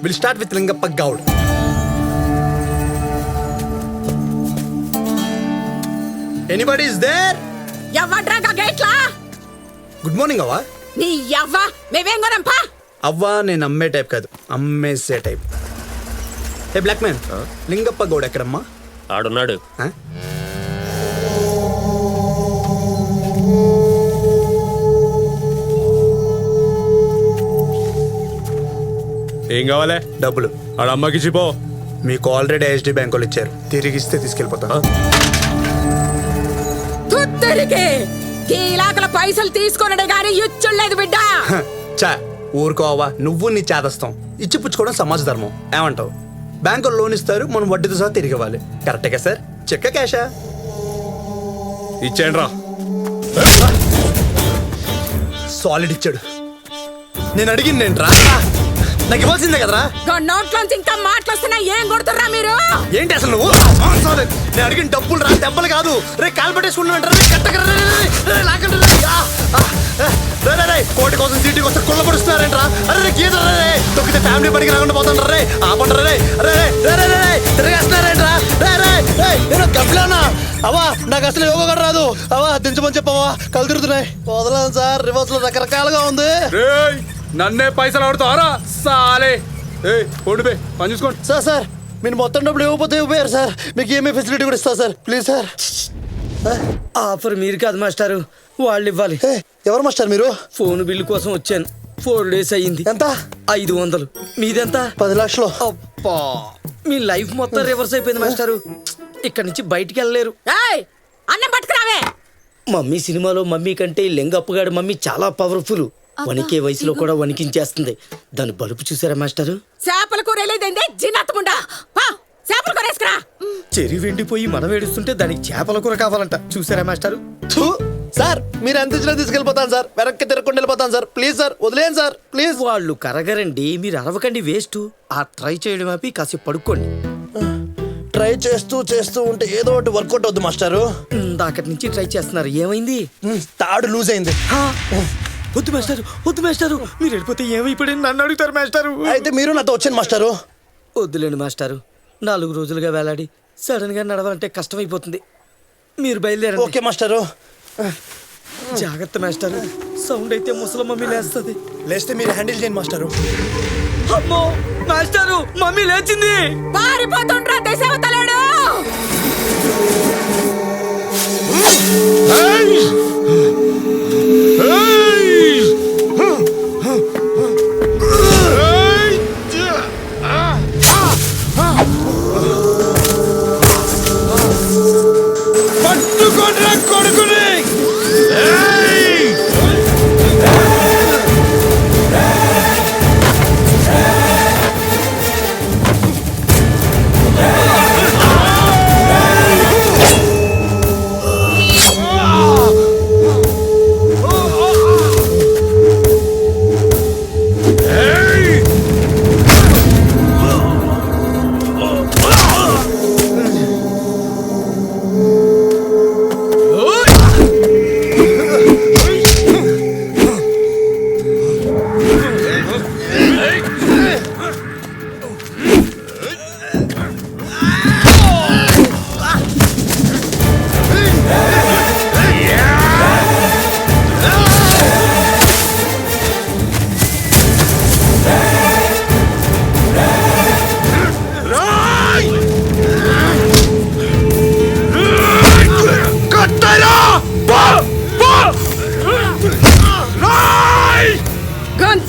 Will start with Lingappa Goud. Anybody is there? ఎవడ్రాగా గేట్లా? Good morning అవ్వా. నీ యవ్వ మేమేం కొనంపా? అవ్వా నేను అమ్మే టైప్ కాదు, అమ్మేసే type. Hey black man, Lingappa Goud ఎక్కడమ్మా? ఆడున్నాడు. ఏం కావాలి? డబ్బులు. ఆడ అమ్మకి చెప్పో. మీకు ఆల్రెడీ ఐఎస్డి బ్యాంక్ వాళ్ళు ఇచ్చారు, తిరిగిస్తే తీసుకెళ్ళిపోతా. తుత్తరికి కీలాకల పైసలు తీసుకొనడే గాని ఇచ్చులేదు బిడ్డ. చా ఊరుకోవా, నువ్వు నీ చేదస్తాం. ఇచ్చి పుచ్చుకోవడం సమాజ ధర్మం. ఏమంటావు? బ్యాంకులో లోన్ ఇస్తారు, మనం వడ్డీతో సహా తిరిగి ఇవ్వాలి. కరెక్టే సార్? చెక్క క్యాషా? ఇచ్చేయండి రా. సాలిడ్ ఇచ్చాడు. నేను అడిగింది నేను రా, నాకు ఇవ్వాల్సిందే కదరా. నోట్లోంచి ఇంకా మాటలొస్తున్నా ఏం కొడుతుర్రా మీరు? ఏంటి అసలు నువ్వు? నేను అడిగిన డబ్బులు రా, దెబ్బలు కాదు. రే కాలు పట్టేసుకుంటారు, కోటి కోసం సీటీ కోసం కుళ్ళ పడుస్తున్నారేంట్రా? అరే గీత తొక్కితే ఫ్యామిలీ పనికి రాకుండా పోతాంటారు. రే ఆపంటారు. రే తిరిగేస్తున్నారేంట్రా? నేను గబ్బిలానా? అవా నాకు అసలు యోగా కూడా రాదు. అవా దించమని చెప్పవా, కళ్ళు తిరుగుతున్నాయి. వదలను సార్, రివర్స్ లో రకరకాలుగా ఉంది. నన్నే పైసలు ఆడుతారా సాలే? ఓడిపోయి పని చూసుకోండి. సార్ మీరు మొత్తం డబ్బులు ఇవ్వకపోతే ఇవ్వరు సార్, మీకు ఏమీ ఫెసిలిటీ కూడా ఇస్తా సార్, ప్లీజ్ సార్. ఆఫర్ మీరు కాదు మాస్టారు, వాళ్ళు ఇవ్వాలి. ఎవరు మాస్టర్ మీరు? ఫోన్ బిల్లు కోసం వచ్చాను. 4 days అయ్యింది. ఎంత? 500. మీదెంత? 10 లక్షలు. అబ్బా, మీ లైఫ్ మొత్తం రివర్స్ అయిపోయింది మాస్టారు. ఇక్కడ నుంచి బయటికి వెళ్ళలేరు. అన్నం పట్టుకురావే. మమ్మీ సినిమాలో మమ్మీ కంటే లింగప్పగాడు మమ్మీ చాలా పవర్ఫుల్. వణికే వయసులో కూడా వణికించేస్తుంది. దాని బలుపు చూసారా మాస్టారు? చేపల కూర వెళ్ళేదండి జిన్నత్తముండా. చేపల కూర వేసుకురా. చెరి వెండిపోయి మనం ఏడుస్తుంటే దానికి చేపల కూర కావాలంట. చూసారా మాస్టారు? సార్ మీరు ఎంత ఇచ్చినా తీసుకెళ్ళిపోతాను సార్, వెనక్కి తిరగకుండా వెళ్ళిపోతాను సార్, ప్లీజ్ సార్, వదిలేయండి సార్, ప్లీజ్. వాళ్ళు కరగరండి, మీరు అరవకండి, వేస్ట్. ఆ ట్రై చేయడం ఆపి కాసేపు పడుకోండి. ట్రై చేస్తూ ఉంటే ఏదో ఒకటి వర్కౌట్ అవుద్ది మాస్టారు. అక్కడి నుంచి ట్రై చేస్తున్నారు, ఏమైంది? తాడు లూజ్ అయింది. వద్దు మాస్టారు, వద్దు మాస్టారు, మీరు వెళ్ళిపోతే ఏమైపోయి నన్ను అడుగుతారు మాస్టారు. అయితే మీరు నాతో వచ్చాను మాస్టారు. వద్దులేండి మాస్టారు, 4 రోజులుగా వేలాడి సడన్ గా నడవాలంటే కష్టమైపోతుంది. మీరు బయలుదేరండి. ఓకే మాస్టారు. జాగ్రత్త మాస్టారు, సౌండ్ అయితే ముసలి మమ్మీ లేస్తుంది. లేస్తే మీరు హ్యాండిల్ చేయండి మాస్టారు. అమ్మో మాస్టారు, మమ్మీ లేచింది. పారిపోతుండ్రా దశవతలేడు.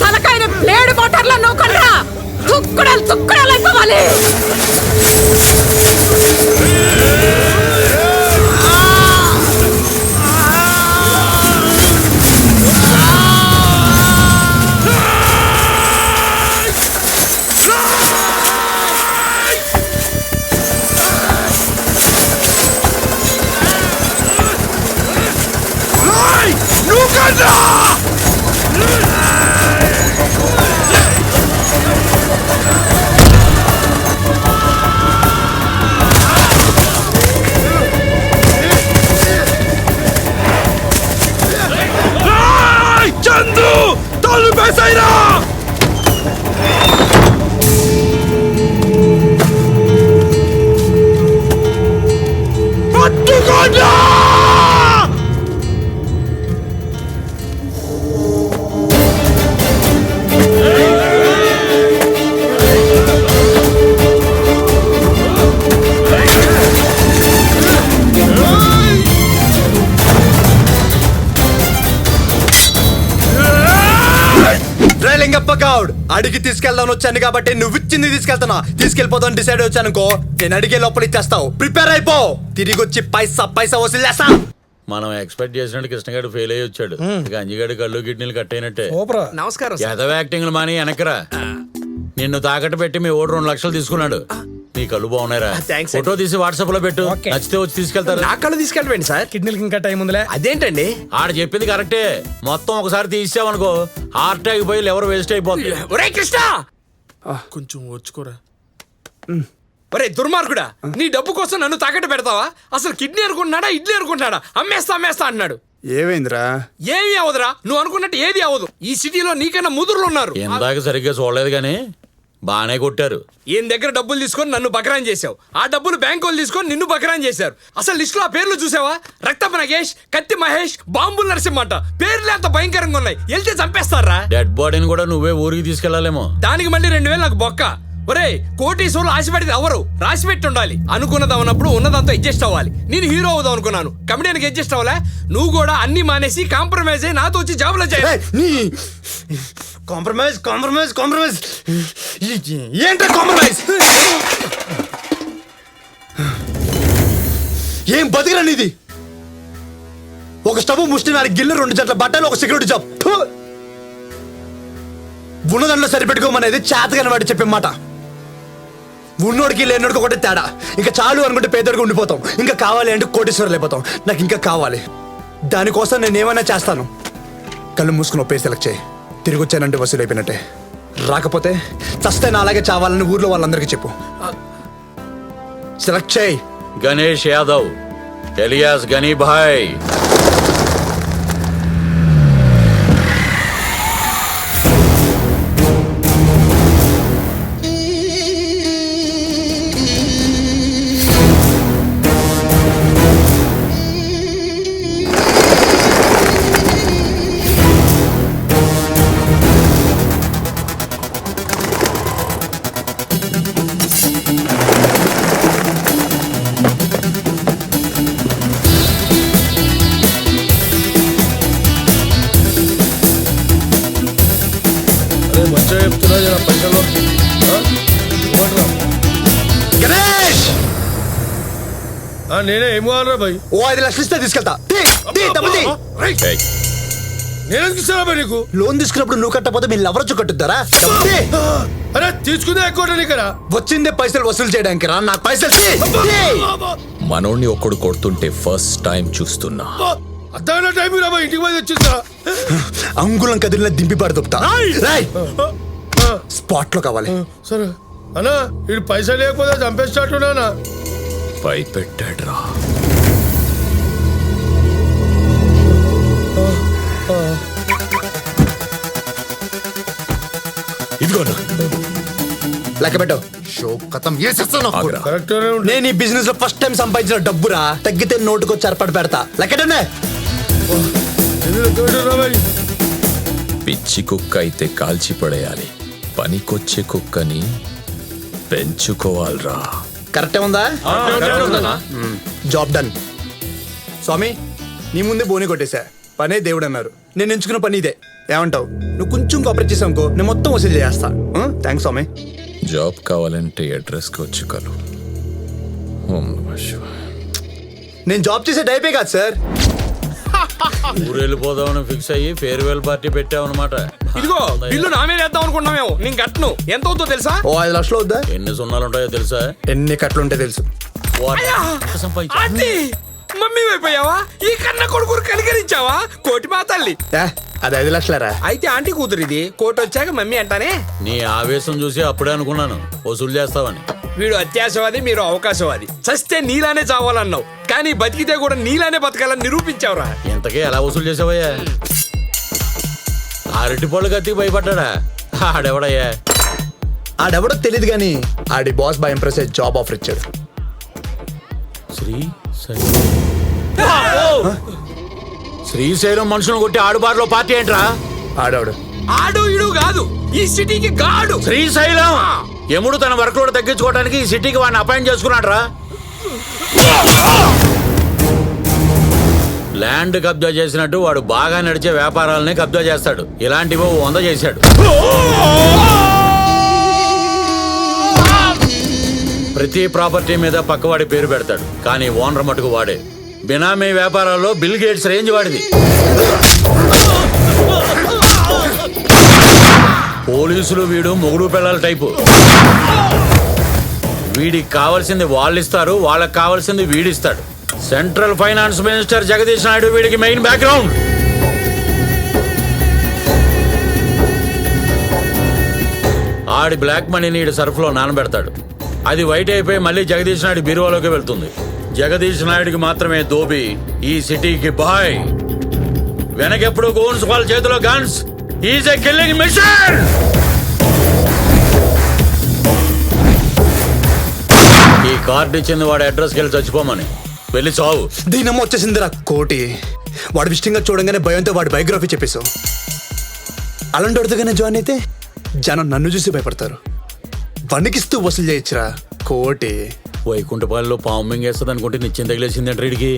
తలకాయని బ్లేడ్ మోటార్లో నూకల్రా, తుక్కడలు అయిపోవాలి. చందు తలుపు చంపేసాయిరా. పట్టుకోండి. లింగప్ప గౌడ్ అడిగి తీసుకెళ్దాం వచ్చాను కాబట్టి నువ్వు ఇచ్చింది తీసుకెళ్తున్నా. తీసుకెళ్ళిపోతాను డిసైడ్ వచ్చానుకో, నేను అడిగే లోపల ఇచ్చేస్తావు. ప్రిపేర్ అయిపో, తిరిగి వచ్చి పైసా పైసా వసూలు చేస్తా. మనం ఎక్స్పెక్ట్ చేసినట్టు కృష్ణగాడు ఫెయిల్ అయ్యి వచ్చాడు. గంజిగాడి కళ్ళు కిడ్నీలు కట్ అయినట్టే. నమస్కారం. ఎదవ యాక్టింగ్లు మాని వెనకరా. నిన్ను తాకట్టు పెట్టి మీ ఓడు 2 లక్షలు తీసుకున్నాడు. నీ కళ్ళు బాగున్నాయిరా. థాంక్స్. ఫోటో తీసి వాట్సాప్ లో పెట్టు. నచ్చితే వచ్చి తీసుకెళ్తారు. నా కళ్ళు తీసుకెళ్ళండి సార్. కిడ్నీలకి ఇంకా టైం ఉందిలే. అదేంటండి? ఆడు చెప్పింది కరెక్టే. మొత్తం ఒకసారి తీసావనుకో హార్ట్ అటాక్ పోయి ఎవరు వేస్ట్ అయిపోతుంది. ఒరే కృష్ణ, కొంచెం వచ్చుకోరా. ఒరే దుర్మార్గుడా, నీ డబ్బు కోసం నన్ను తాకట్టు పెడతావా? అసలు కిడ్నీ అనుకుంటున్నాడా, ఇడ్లీ అనుకుంటున్నాడా? అమ్మేస్తా అమ్మేస్తా అన్నాడు. ఏమైందిరా? ఏమీ అవదురా, నువ్వు అనుకున్నట్టు ఏది అవదు. ఈ సిటీలో నీకన్నా ముదురులు ఉన్నారు. ఇందాక సరిగ్గా చూడలేదు కానీ బానే కొట్టారు. ఈయన దగ్గర డబ్బులు తీసుకొని నన్ను బకరాన్ చేసావు. ఆ డబ్బులు బ్యాంకు వాళ్ళు తీసుకొని నిన్ను బకరాన్ చేశారు. అసలు లిస్ట్ లో ఆ పేర్లు చూసావా? రక్తపు నగేష్, కత్తి మహేష్, బాంబుల్ నరసింహ అంట. పేర్లు ఎంత భయంకరంగా ఉన్నాయి. వెళ్తే చంపేస్తారా? డెడ్ బాడీని కూడా నువ్వే ఊరికి తీసుకెళ్లాలేమో. దానికి మళ్ళీ 2000 నాకు బొక్క. ఒరే కోటీశ్వరులు ఆశపడితే ఎవరు? రాసి పెట్టి ఉండాలి. అనుకున్నది అవునప్పుడు ఉన్నదంతా అడ్జస్ట్ అవ్వాలి. నేను హీరో అవుదాం అనుకున్నాను, కమెడియన్కి అడ్జస్ట్ అవ్వలే. నువ్వు కూడా అన్ని మానేసి కాంప్రమైజ్ అయ్యి నాతో వచ్చి జాబ్ లో చేయాలి. కాంప్రమైజ్ కాంప్రమైజ్ కాంప్రమైజ్ ఏంట్రా కాంప్రమైజ్? ఏం బతికిరా నీది? ఒక స్టవ్ ముష్టి 4 గిన్నె 2 జట్ల బట్టలు, ఒక సెక్యూరిటీ జాబ్. ఉన్నదాంట్లో సరిపెట్టుకోమనేది చేతగాని వాడు చెప్పే మాట. ఉన్నోడికి లేనోడికి ఒకటి తేడా. ఇంకా చాలు అనుకుంటే పేదోడికి ఉండిపోతాం. ఇంకా కావాలి అంటే కోటీశ్వరులు అయిపోతాం. నాకు ఇంకా కావాలి. దానికోసం నేను ఏమైనా చేస్తాను. కళ్ళు మూసుకుని ఒప్పే సెలెక్ట్ చేయి. తిరిగి వచ్చానంటే వసూలు అయిపోయినట్టే. రాకపోతే చస్తే నా అలాగే చావాలని ఊర్లో వాళ్ళందరికీ చెప్పు. సెలెక్ట్ చేయి. గణేష్ యాదవ్ ఎలియాస్ గనీభాయ్. మంచిగా చెప్తున్నా జర పైసలు. గణేష్ నేనే ఏం కావాలరా భయ్? ఓ 5 లక్షలు ఇస్తే తీసుకెళ్తా. డబ్బులు తీ. నేనేం ఇస్తారా భయ్ నీకు? లోన్ తీసుకున్నప్పుడు నువ్వు కట్టకపోతే మీరు ఎవరొచ్చు కట్టుద్దారా? డబ్బులు తీ. అరే తీసుకుందే ఎక్కువ నీకరా? వచ్చిందే పైసలు వసూలు చేయడానికి రా. నాకు పైసలు తీ. మనోడిని ఒక్కడు కొడుతుంటే ఫస్ట్ టైం చూస్తున్నా. అర్థమైన టైం రా భయ్, ఇంటికి పోయి తెచ్చిస్తా. అంగుళం కదిలిన దింపి పడుతుంటా. స్పాట్ లో కావాలి. సరే అన్నా, వీడు పైసలు లేకపోతే చంపేస్తాట్టున్నా. భయపెట్టాడ్రా. ఇదిగోనా లెక్క పెట్టు. ఆగ్రా. కరెక్ట్గానే ఉంటుంది. నేను ఈ బిజినెస్ లో ఫస్ట్ టైం సంపాదించిన డబ్బురా. తగ్గితే నోటుకు చరపడి పెడతా. లెక్కటనే. పిచ్చి కుక్క అయితే కాల్చి పడేయాలి, పనికొచ్చే కుక్కని పెంచుకోవాలరా. కరెక్టే ఉందా? Job done. స్వామి నీ ముందే బోని కొట్టేశా. పనే దేవుడు అన్నారు. నేను ఎంచుకున్న పని ఇదే. ఏమంటావు? నువ్వు కొంచెం కోఆపరేట్ చేసావు నేను మొత్తం వసూలు చేస్తా. థ్యాంక్స్ స్వామి. జాబ్ కావాలంటే అడ్రస్కి వచ్చి కలు. ఓం నమః శివాయ. నేను జాబ్ చేసే టైపే కాదు సార్. ఊరు వెళ్ళిపోదామని ఫిక్స్ అయ్యి ఫేర్వెల్ పార్టీ పెట్టావన్నమాట. ఇదిగో బిల్లు నా మీద వేద్దాం అనుకున్నామేమో. నేను కట్టను. ఎంత అవుతుందో తెలుసా? ఓ 5 లక్షలు వద్దా? ఎన్ని సున్నాలు ఉంటాయో తెలుసా? ఎన్ని కట్లుంటే తెలుసు. ఆంటీ, మమ్మీ అయిపోయావా? ఈ కన్న కొడుకు కనికరించావా? కోటి మా తల్లి. అది 5 లక్షలరా. అయితే ఆంటీ కూతురు ఇది. కోటి వచ్చాక మమ్మీ అంటానే. నీ ఆవేశం చూసి అప్పుడే అనుకున్నాను వసూలు చేస్తావని. వీడు అత్యాశవాది, మీరు అవకాశవాది. చస్తే నీలానే చావాలన్నావు, కానీ బతికితే కూడా నీలానే బతకాలని నిరూపించావురా. ఇంతకీ ఎలా వసూలు చేసావయ్యా? అరటిపళ్ళు కత్తికి భయపడ్డా ఆడెవడయ్యా? ఆడెవడో తెలియదు కానీ ఆడి boss by impress job offer ఇచ్చాడు. శ్రీశైలం మనుషులను కొట్టి ఆడుబార్లో పార్టీ ఏంట్రా? ఆడాడు ఆడు ఇడు కాదు, ఈ సిటీకి గాడు. శ్రీశైలం యముడు తన వర్క్ లోడ్ తగ్గించుకోవడానికి ఈ సిటీకి వాడిని అపాయింట్ చేసుకున్నాడు రా. ల్యాండ్ కబ్జా చేసినట్టు వాడు బాగా నడిచే వ్యాపారాలనే కబ్జా చేస్తాడు. ఇలాంటివో 100 చేశాడు. ప్రతి ప్రాపర్టీ మీద పక్కవాడి పేరు పెడతాడు, కానీ ఓనర్ మటుకు వాడే. బినామీ వ్యాపారాల్లో బిల్ గేట్స్ రేంజ్ వాడిది. పోలీసులు వీడు మొగుడు పిల్లల టైపు. వీడికి కావాల్సింది వాళ్ళు ఇస్తారు, వాళ్ళకి కావాల్సింది వీడిస్తాడు. Central finance minister Jagadish Naidu వీడికి మెయిన్ బ్యాక్గ్రౌండ్. ఆడి బ్లాక్ మనీని ఈడు సర్ఫ్లో నానబెడతాడు. అది వైట్ అయిపోయి మళ్ళీ జగదీష్ నాయుడు బీరువాలోకి వెళ్తుంది. జగదీష్ నాయుడికి మాత్రమే దోబి, ఈ సిటీకి బాయ్. వెనకెప్పుడు గోన్స్ వాళ్ళ చేతిలో guns. Is a killing mission. ఈ కార్డు ఇచ్చింది వాడి అడ్రస్కి వెళ్ళి చచ్చిపోమని. వెళ్ళి చావు. దీనమ్మ వచ్చేసిందిరా కోటి. వాడు విషయంగా చూడంగానే భయంతో వాడి బయోగ్రఫీ చెప్పేశావు. అలాంటి వాడితోగానే జాయిన్ అయితే జనం నన్ను చూసి భయపడతారు. వణికిస్తూ వసూలు చేయొచ్చురా కోటి. వైకుంఠపాలలో పాము మింగేస్తుంది అనుకుంటే నిత్యం తగిలేసింది అంటే వీడికి.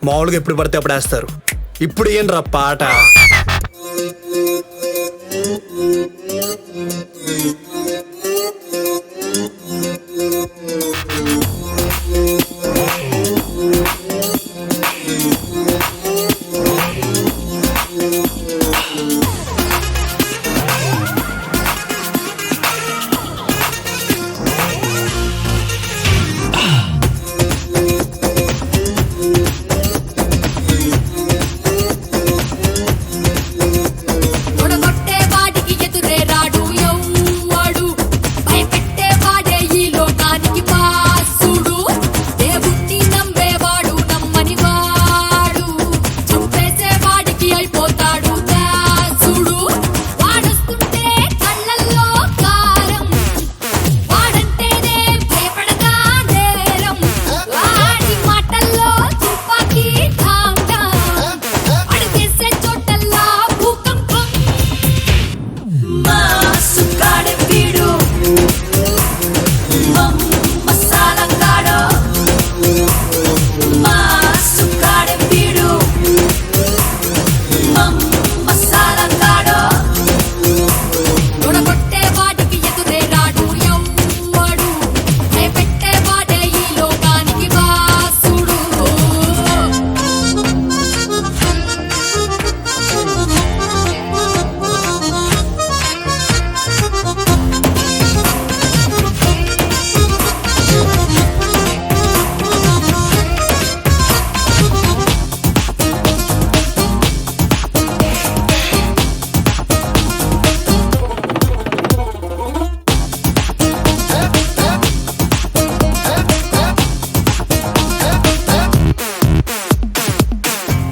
మామూలుగా ఎప్పుడు పడితే అప్పుడు వేస్తారు. ఇప్పుడు ఏంట్రా పాట? తొడగొట్టే వాడికి ఎదురే రాడు ఎవ్వడు, భయపెట్టే వాడే ఈ లోకానికి బాసుడు. దేవుణ్ణి నమ్మేవాడు నమ్మని వాడు, చంపేసే వాడికి అయిపోతాడు దాసుడు. వాడొస్తుంటే కళ్ళల్లో కారం, వాడంటేనే భయపడగా నేరం. వాడి మాటల్లో తుపాకీ ఠామ్ ఠామ్, అడుగేసే చోటల్లా భూకంపం. మాసుగాడే వీడు, మసాలంగాడో. మాసుగాడే వీడు, మసాలంగాడో. తొడగొట్టే వాడికి ఎదురే రాడు ఎవ్వడు, భయపెట్టే వాడే ఈ లోకానికి వాసుడు.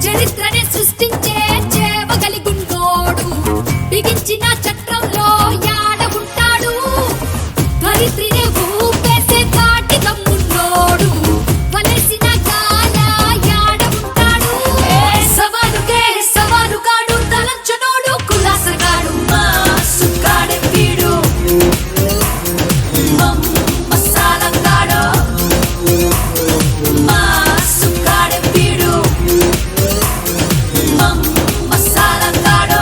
చరిత్రనే సృష్టించే చేవగలిగుండోడు, బిగించిన చక్రంలో యాడ ఉంటాడు. ధరిత్రినే ఊపేసే కాటి దమ్మున్నోడు, వలసిన గాల యాడ ఉంటాడు. సవాలుకే సవాలు కాడు, తలంచనోడు కులాసగాడు. మాసుగాడే వీడు, మసాలంగాడో. మాసుగాడే వీడు, మసాలంగాడో.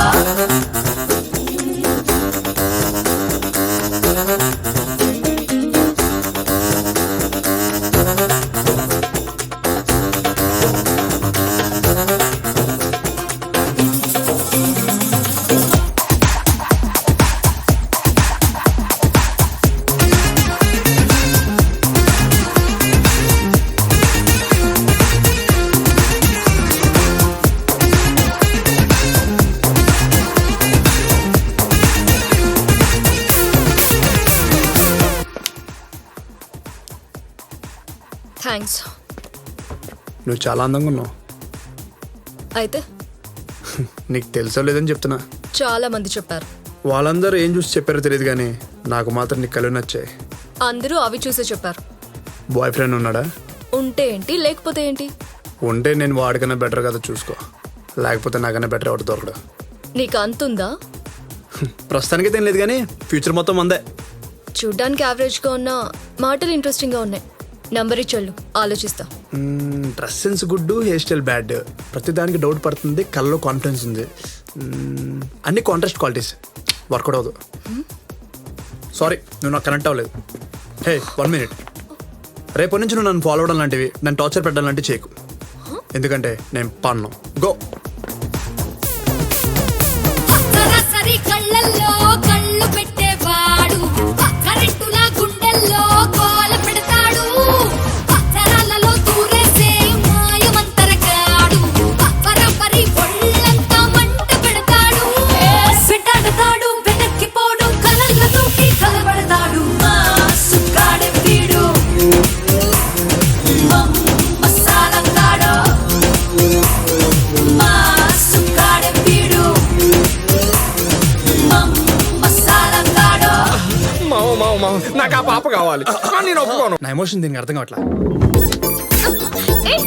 థ్యాంక్స్. నువ్వు చాలా అందంగా ఉన్నావు. అయితే నీకు తెలుసో లేదని చెప్తున్నా. చాలా మంది చెప్పారు. వాళ్ళందరూ ఏం చూసి చెప్పారో తెలియదు కానీ నాకు మాత్రం నీ కళ్ళు నచ్చాయి. అందరూ అవి చూసే చెప్పారు. బాయ్ ఫ్రెండ్ ఉన్నాడా? ఉంటే ఏంటి, లేకపోతే ఏంటి? ఉంటే నేను వాడికన్నా బెటర్ కదా చూసుకో, లేకపోతే నాకన్నా బెటర్ ఎవరు దొరకడు. నీకు అంతుందా? ప్రస్తుతానికి అయితే ఏం లేదు కానీ ఫ్యూచర్ మొత్తం అందే. చూడ్డానికి యావరేజ్గా ఉన్నా మాటలు ఇంట్రెస్టింగ్గా ఉన్నాయి. నంబర్ ఇచ్చేళ్ళు, ఆలోచిస్తా. Dress sense good, hair style bad, ప్రతి దానికి డౌట్ పడుతుంది, కళ్ళలో కాన్ఫిడెన్స్ ఉంది. అన్ని కాంట్రాస్ట్ క్వాలిటీస్, వర్కౌట్ అవ్వదు. సారీ, నువ్వు నాకు కనెక్ట్ అవ్వలేదు. హే 1 minute, రేపటి నుంచి నువ్వు నన్ను ఫాలో అవడం లాంటివి, నన్ను టార్చర్ పెట్టడం లాంటివి చేయకు, ఎందుకంటే నేను పన్ను. గో. సరాసరి కళ్ళల్లో కళ్ళు పెట్టేవాడు కరెంటులా గుండెల్లో కోల పెడతాడు అక్షరాలలో దూరేసే మాయమంతరగాడు పరపరి ఒళ్ళంతా మంట పెడతాడు వెంటాడతాడు వెనక్కిపోడు కలల్లో దూకి కలబడతాడు సుక్కాడే వీడు మసాలంగాడో మా సుక్కాడే వీడు మసాలంగాడో మావ నాకు ఆ పాప కావాలి, కానీ నేను ఒప్పుకోను. నా ఎమోషన్ దీనికి అర్థం కావట్లా. ఏయ్!